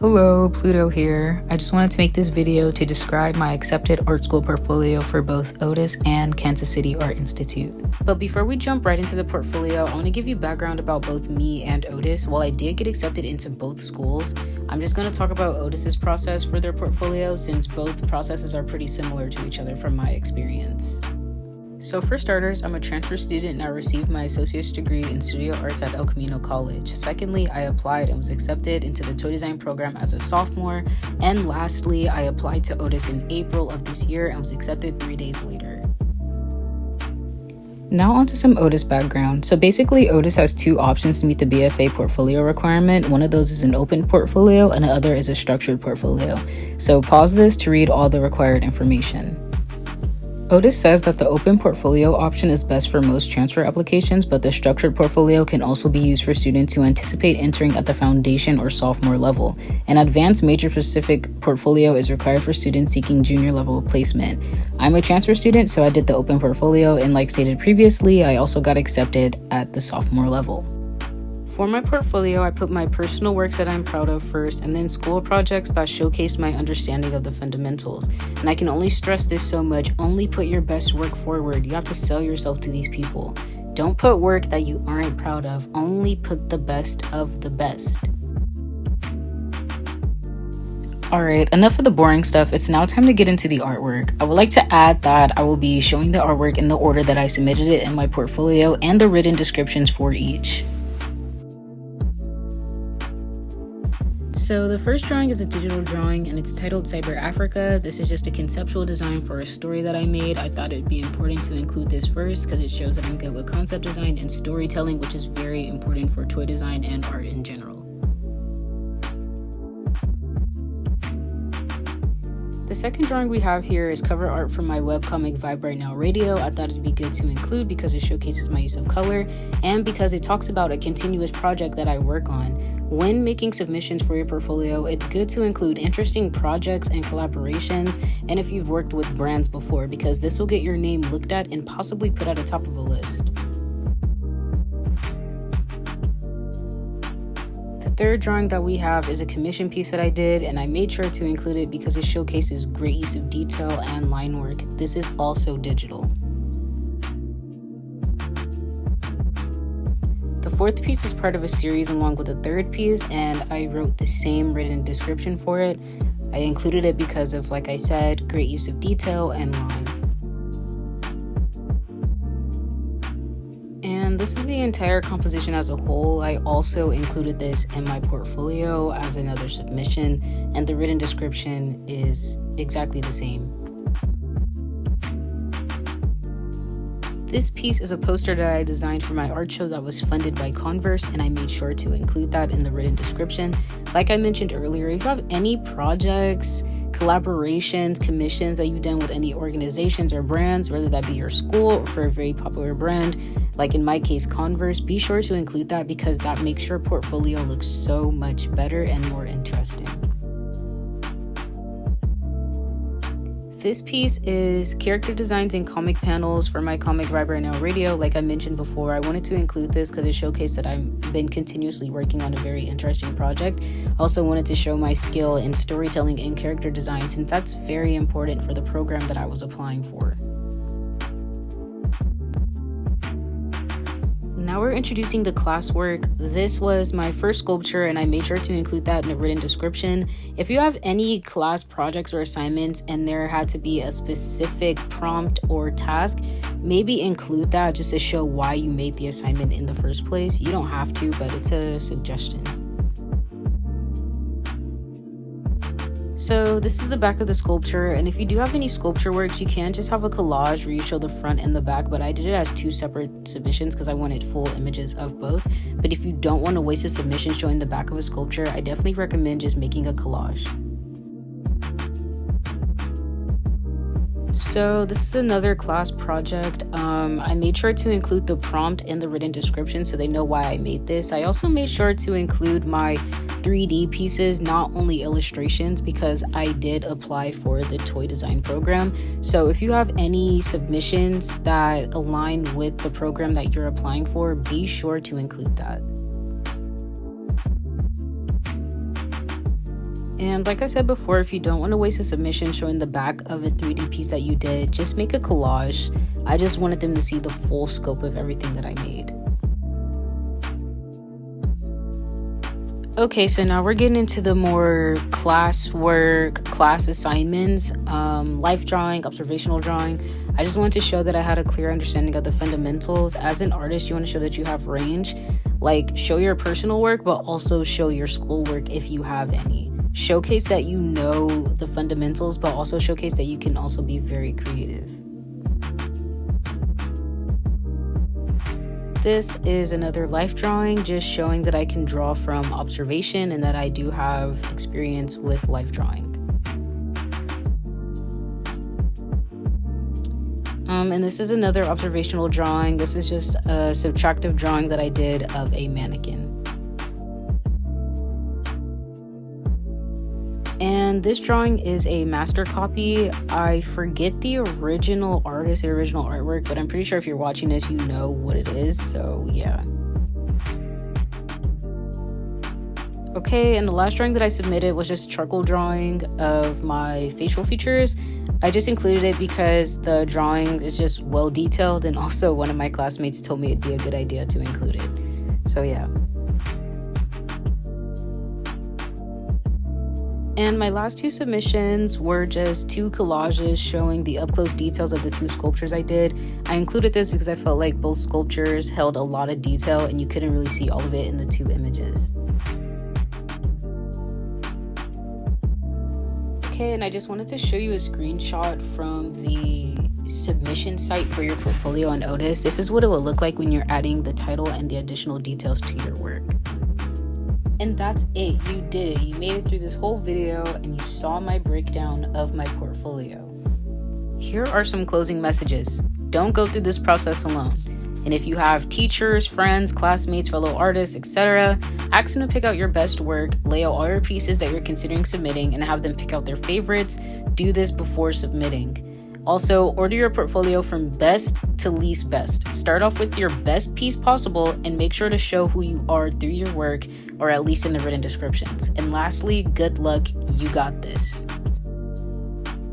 Hello, Pluto here. I just wanted to make this video to describe my accepted art school portfolio for both Otis and Kansas City Art Institute. But before we jump right into the portfolio, I want to give you background about both me and Otis. While I did get accepted into both schools, I'm just going to talk about Otis's process for their portfolio since both processes are pretty similar to each other from my experience. So for starters, I'm a transfer student and I received my associate's degree in studio arts at El Camino College. Secondly, I applied and was accepted into the toy design program as a sophomore. And lastly, I applied to Otis in April of this year and was accepted 3 days later. Now onto some Otis background. So basically, Otis has two options to meet the BFA portfolio requirement. One of those is an open portfolio and the other is a structured portfolio. So pause this to read all the required information. Otis says that the open portfolio option is best for most transfer applications, but the structured portfolio can also be used for students who anticipate entering at the foundation or sophomore level. An advanced major-specific portfolio is required for students seeking junior level placement. I'm a transfer student, so I did the open portfolio, and like stated previously, I also got accepted at the sophomore level. For my portfolio, I put my personal works that I'm proud of first, and then school projects that showcased my understanding of the fundamentals. And I can only stress this so much, only put your best work forward. You have to sell yourself to these people. Don't put work that you aren't proud of, only put the best of the best. Alright, enough of the boring stuff, it's now time to get into the artwork. I would like to add that I will be showing the artwork in the order that I submitted it in my portfolio and the written descriptions for each. So the first drawing is a digital drawing and it's titled Cyber Africa. This is just a conceptual design for a story that I made. I thought it'd be important to include this first because it shows that I'm good with concept design and storytelling, which is very important for toy design and art in general. The second drawing we have here is cover art from my webcomic Vibe Right Now Radio. I thought it'd be good to include because it showcases my use of color and because it talks about a continuous project that I work on. When making submissions for your portfolio, it's good to include interesting projects and collaborations, and if you've worked with brands before, because this will get your name looked at and possibly put at the top of a list. The third drawing that we have is a commission piece that I did, and I made sure to include it because it showcases great use of detail and line work. This is also digital. The fourth piece is part of a series along with the third piece, and I wrote the same written description for it. I included it because of, like I said, great use of detail and line. And this is the entire composition as a whole. I also included this in my portfolio as another submission, and the written description is exactly the same. This piece is a poster that I designed for my art show that was funded by Converse, and I made sure to include that in the written description. Like I mentioned earlier, if you have any projects, collaborations, commissions that you've done with any organizations or brands, whether that be your school or for a very popular brand, like in my case Converse, be sure to include that because that makes your portfolio look so much better and more interesting. This piece is character designs and comic panels for my comic Vibe Right Now Radio. Like I mentioned before, I wanted to include this because it showcased that I've been continuously working on a very interesting project. I also wanted to show my skill in storytelling and character design since that's very important for the program that I was applying for. Now we're introducing the classwork. This was my first sculpture and I made sure to include that in the written description. If you have any class projects or assignments and there had to be a specific prompt or task, maybe include that just to show why you made the assignment in the first place. You don't have to, but it's a suggestion. So this is the back of the sculpture, and if you do have any sculpture works, you can just have a collage where you show the front and the back, but I did it as two separate submissions because I wanted full images of both. But if you don't want to waste a submission showing the back of a sculpture, I definitely recommend just making a collage. So this is another class project. I made sure to include the prompt in the written description so they know why I made this. I also made sure to include my 3D pieces, not only illustrations, because I did apply for the toy design program. So if you have any submissions that align with the program that you're applying for, be sure to include that. And like I said before, if you don't want to waste a submission showing the back of a 3D piece that you did, just make a collage. I just wanted them to see the full scope of everything that I made. Okay, so now we're getting into the more class work, class assignments, life drawing, observational drawing. I just wanted to show that I had a clear understanding of the fundamentals. As an artist, you want to show that you have range, like show your personal work, but also show your school work if you have any. Showcase that you know the fundamentals, but also showcase that you can also be very creative. This is another life drawing, just showing that I can draw from observation and that I do have experience with life drawing. And this is another observational drawing. This is just a subtractive drawing that I did of a mannequin. And this drawing is a master copy. I forget the original artist, the original artwork, but I'm pretty sure if you're watching this, you know what it is, so yeah. Okay, and the last drawing that I submitted was just charcoal drawing of my facial features. I just included it because the drawing is just well detailed, and also one of my classmates told me it'd be a good idea to include it. So yeah. And my last two submissions were just two collages showing the up-close details of the two sculptures I did. I included this because I felt like both sculptures held a lot of detail and you couldn't really see all of it in the two images. Okay, and I just wanted to show you a screenshot from the submission site for your portfolio on Otis. This is what it will look like when you're adding the title and the additional details to your work. And that's it. You did it. You made it through this whole video and you saw my breakdown of my portfolio. Here are some closing messages. Don't go through this process alone. And if you have teachers, friends, classmates, fellow artists, etc., ask them to pick out your best work, lay out all your pieces that you're considering submitting, and have them pick out their favorites. Do this before submitting. Also, order your portfolio from best to least best. Start off with your best piece possible and make sure to show who you are through your work, or at least in the written descriptions. And lastly, good luck, you got this.